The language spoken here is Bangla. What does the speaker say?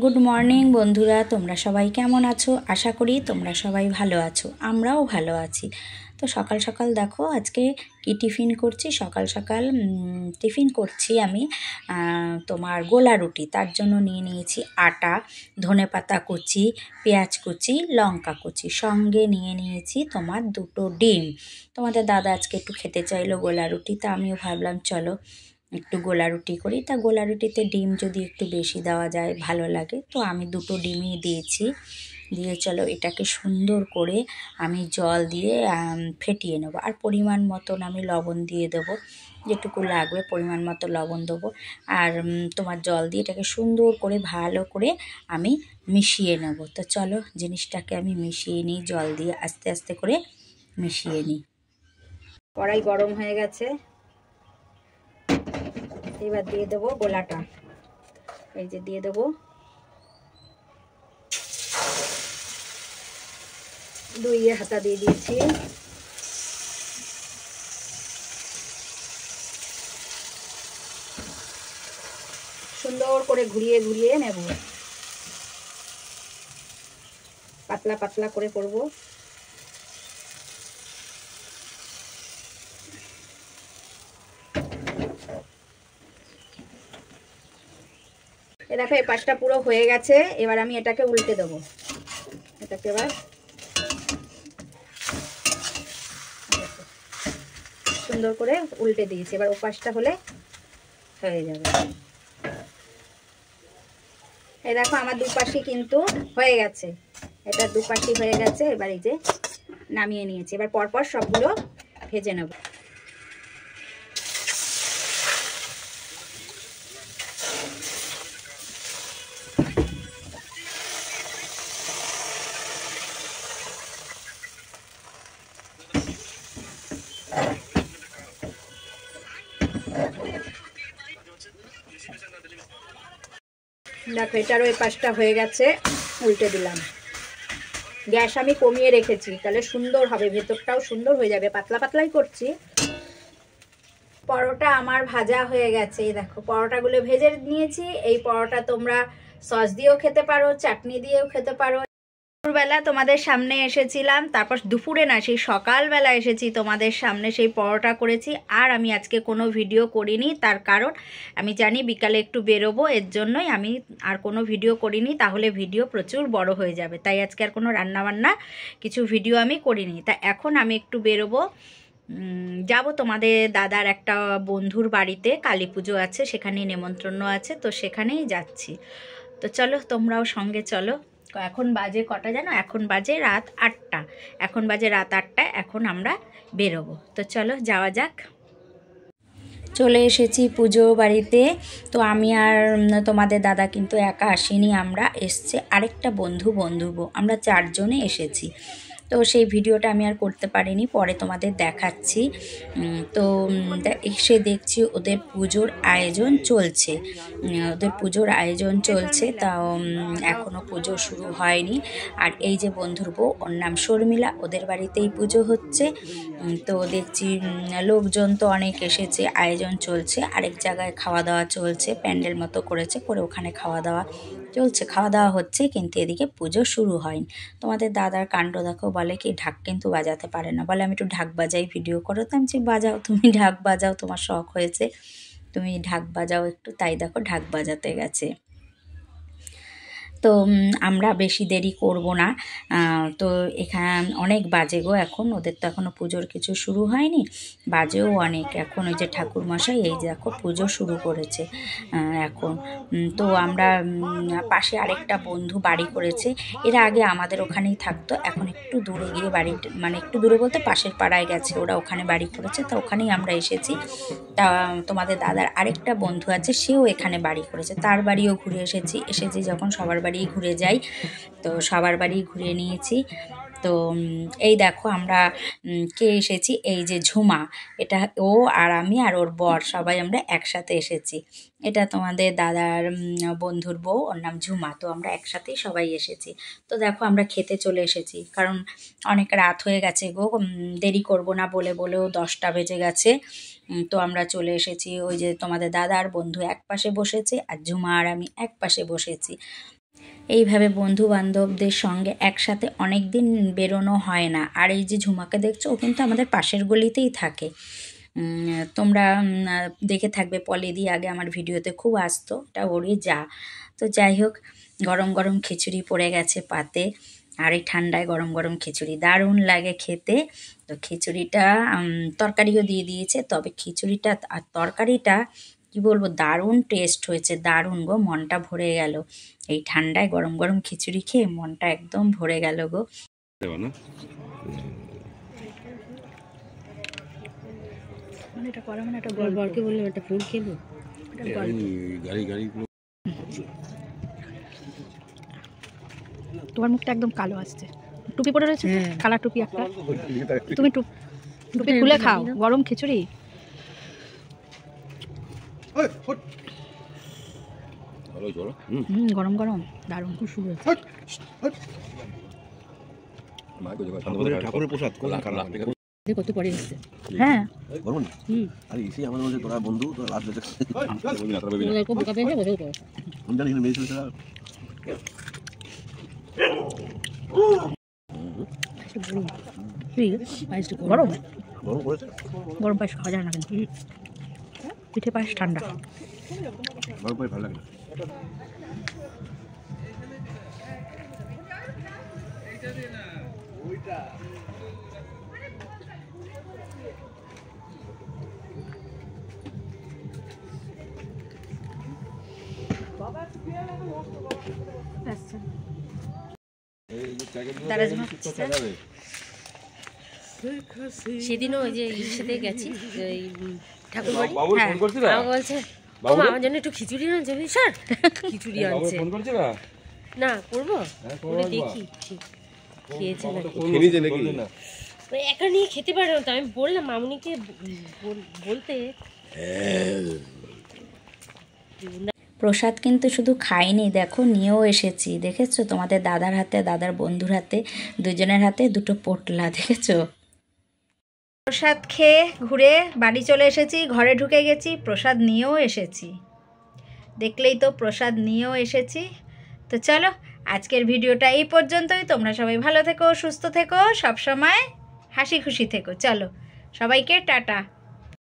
গুড মর্নিং বন্ধুরা, তোমরা সবাই কেমন আছো? আশা করি তোমরা সবাই ভালো আছো, আমরাও ভালো আছি। তো সকাল সকাল দেখো আজকে কি টিফিন করছি। সকাল সকাল টিফিন করছি আমি তোমার গোলা রুটি। তার জন্য নিয়ে নিয়েছি আটা, ধনেপাতা কুচি, পেঁয়াজ কুচি, লঙ্কা কুচি, সঙ্গে নিয়ে নিয়েছি তোমার 2টো ডিম। তোমাদের দাদা আজকে একটু খেতে চাইলো গোলা রুটি, তা আমিও ভাবলাম চলো একটু গোলা রুটি করি। তা গোলা রুটিতে ডিম যদি একটু বেশি দেওয়া যায় ভালো লাগে, তো আমি 2টো ডিমই দিয়েছি। দিয়ে চলো এটাকে সুন্দর করে আমি জল দিয়ে ফেটিয়ে নেবো। আর পরিমাণ মতন আমি লবণ দিয়ে দেবো, যেটুকু লাগবে পরিমাণ মতো লবণ দেবো। আর তোমার জল দিয়ে এটাকে সুন্দর করে ভালো করে আমি মিশিয়ে নেব। তো চলো জিনিসটাকে আমি মিশিয়ে নিই, জল দিয়ে আস্তে আস্তে করে মিশিয়ে নিই। কড়াই গরম হয়ে গেছে, এবার দিয়ে দেবো গোলাটা। এই যে দিয়ে দেবো 2 হাতা দিয়ে দিয়েছি। সুন্দর করে ঘুরিয়ে ঘুরিয়ে নেব, পাতলা পাতলা করে করব। দেখো এই পাশটা পুরো হয়ে গেছে, এবার আমি এটাকে উল্টে দেবো। এটাকে এবার সুন্দর করে উল্টে দিয়েছি, এবার ও পাশটা হলে হয়ে যাবে। এই দেখো আমার দুপাশই কিন্তু হয়ে গেছে, এটা দুপাশই হয়ে গেছে। এবার এই যে নামিয়ে নিয়েছি, এবার পরপর সবগুলো ভেজে নেব। দেখো এটারও এই পাশটা হয়ে গেছে, উল্টে দিলাম। গ্যাস আমি কমিয়ে রেখেছি, তাহলে সুন্দর হবে, ভেতরটাও সুন্দর হয়ে যাবে। পাতলা পাতলাই করছি। পরোটা আমার ভাজা হয়ে গেছে, এই দেখো পরোটাগুলো ভেজে নিয়েছি। এই পরোটা তোমরা সস দিয়েও খেতে পারো, চাটনি দিয়েও খেতে পারো। দুপুরবেলা তোমাদের সামনে এসেছিলাম, তারপর দুপুরে না সেই সকালবেলা এসেছি তোমাদের সামনে, সেই পরোটা করেছি। আর আমি আজকে কোনো ভিডিও করিনি, তার কারণ আমি জানি বিকালে একটু বেরোবো, এর জন্যই আমি আর কোনো ভিডিও করিনি, তাহলে ভিডিও প্রচুর বড় হয়ে যাবে। তাই আজকে আর কোনো রান্নাবান্না কিছু ভিডিও আমি করিনি। তা এখন আমি একটু বেরোবো, যাব তোমাদের দাদার একটা বন্ধুর বাড়িতে, কালী পুজো আছে, সেখানেই নেমন্ত্রণ আছে, তো সেখানেই যাচ্ছি। তো চলো তোমরাও সঙ্গে চলো। এখন বাজে কটা জানো? এখন বাজে রাত 8টা। এখন বাজে রাত 8টা, এখন আমরা বেরোবো। তো চলো যাওয়া যাক। চলে এসেছি পুজো বাড়িতে। তো আমি আর তোমাদের দাদা কিন্তু একা আসিনি, আমরা এসছে আরেকটা বন্ধু, আমরা 4 জনে এসেছি। তো সেই ভিডিওটা আমি আর করতে পারিনি, পরে তোমাদের দেখাচ্ছি। তো এসে দেখছি ওদের পুজোর আয়োজন চলছে, তাও এখনও পুজো শুরু হয়নি। আর এই যে বন্ধুর বউ, ওর নাম শর্মিলা, ওদের বাড়িতেই পুজো হচ্ছে। তো দেখছি লোকজন তো অনেক এসেছে, আয়োজন চলছে। আরেক জায়গায় খাওয়া দাওয়া চলছে, প্যান্ডেল মতো করেছে, করে ওখানে খাওয়া দাওয়া চলছে, খাওয়া দাওয়া হচ্ছে, কিন্তু এদিকে পুজো শুরু হয়নি। তোমাদের দাদার কাণ্ড দেখো, বলে কি ঢাক কিন্তু বাজাতে পারে না, বলে আমি একটু ঢাক বাজাই, ভিডিও করো। তো আমি বাজাও, তুমি ঢাক বাজাও, তোমার শখ হয়েছে, তুমি ঢাক বাজাও একটু। তাই দেখো ঢাক বাজাতে গেছে। তো আমরা বেশি দেরি করব না। তো এখানে অনেক বাজে গো, এখন ওদের তো এখনও পুজোর কিছু শুরু হয়নি, বাজেও অনেক এখন। ওই যে ঠাকুরমশাই এই দেখো পুজো শুরু করেছে এখন। তো আমরা পাশে আরেকটা বন্ধু বাড়ি করেছে, এরা আগে আমাদের ওখানেই থাকতো, এখন একটু দূরে গিয়ে বাড়ি, মানে একটু দূরে বলতে পাশের পাড়ায় গেছে, ওরা ওখানে বাড়ি করেছে, তো ওখানেই আমরা এসেছি। তা তোমাদের দাদার আরেকটা বন্ধু আছে, সেও এখানে বাড়ি করেছে, তার বাড়িও ঘুরে এসেছি যখন সবার বাড়ি ঘুরে যাই, তো সবার বাড়ি ঘুরে নিয়েছি। তো এই দেখো আমরা কে এসেছি, এই যে ঝুমা, এটা ও আর আমি আর ওর বর সবাই আমরা একসাথে এসেছি। এটা তোমাদের দাদার বন্ধুর বউ, ওর নাম ঝুমা। তো আমরা একসাথেই সবাই এসেছি। তো দেখো আমরা খেতে চলে এসেছি, কারণ অনেক রাত হয়ে গেছে গো, দেরি করব না বলেও 10টা বেজে গেছে। তো আমরা চলে এসেছি। ওই যে তোমাদের দাদার বন্ধু এক পাশে বসেছে, আর ঝুমা আর আমি এক পাশে বসেছি। এইভাবে বন্ধু বান্ধবদের সঙ্গে একসাথে অনেক দিন বেরোনো হয় না। আর এই যে ঝুমাকে দেখছো, ও কিন্তু আমাদের পাশের গলিতেই থাকে। তোমরা দেখে থাকবে, পলিদি আগে আমার ভিডিওতে খুব আসতো, এটা ওরই যা। তো যাই হোক, গরম গরম খিচুড়ি পড়ে গেছে পাতে, আর এই ঠান্ডায় গরম গরম খিচুড়ি দারুণ লাগে খেতে। তো খিচুড়িটা তরকারিও দিয়ে দিয়েছে, তবে খিচুড়িটা আর তরকারিটা কি বলবো, দারুণ টেস্ট হয়েছে, দারুণ গো, মনটা ভরে গেল। এই ঠান্ডায় গরম গরম খিচুড়ি খেয়ে মনটা একদম ভরে গেল গো। এটা করা মানে একটা বরকে বললাম একটা ফুল খেলো, তোমার মুখটা একদম কালো আসছে, টুপি পরে রয়েছে, কালা টুপি একটা, তুমি টুপি খুলে খাও গরম খিচুড়ি। গরম গরম দারুণ, খুব সুন্দর। ঠাকুরের প্রসাদ কত পরে এসছে। হ্যাঁ আরে এসে আমাদের মধ্যে তোরা বন্ধু, তোরা লাস্ট বেঁচে গরম গরম পায়েস খাওয়া যায় না, কিন্তু পিঠে পায়েস ঠান্ডা। গরম পায়ে ভালো লাগে না। সেদিনও ওই যে সাথে গেছি ওই ঠাকুর বাড়ি, আমাকে বলছে ও মা আমার জন্য একটু খিচুড়ি আনছে, স্যার খিচুড়ি আনছে না করবো দেখি খেয়েছে না, একা নিয়ে খেতে পারে না। তো আমি বললাম মামুনিকে বলতে। প্রসাদ কিন্তু শুধু খাইনি, দেখো নিয়েও এসেছি, দেখেছো? তোমাদের দাদার হাতে, দাদার বন্ধুর হাতে, দুজনের হাতে দুটো পোটলা, দেখেছো? প্রসাদ খেয়ে ঘুরে বাড়ি চলে এসেছি, ঘরে ঢুকে গেছি, প্রসাদ নিয়েও এসেছি, দেখলেই তো প্রসাদ নিয়েও এসেছি। তো চলো, আজকের ভিডিওটা এই পর্যন্তই। তোমরা সবাই ভালো থেকো, সুস্থ থেকো, সবসময় হাসি খুশি থেকো। চলো, সবাইকে টাটা।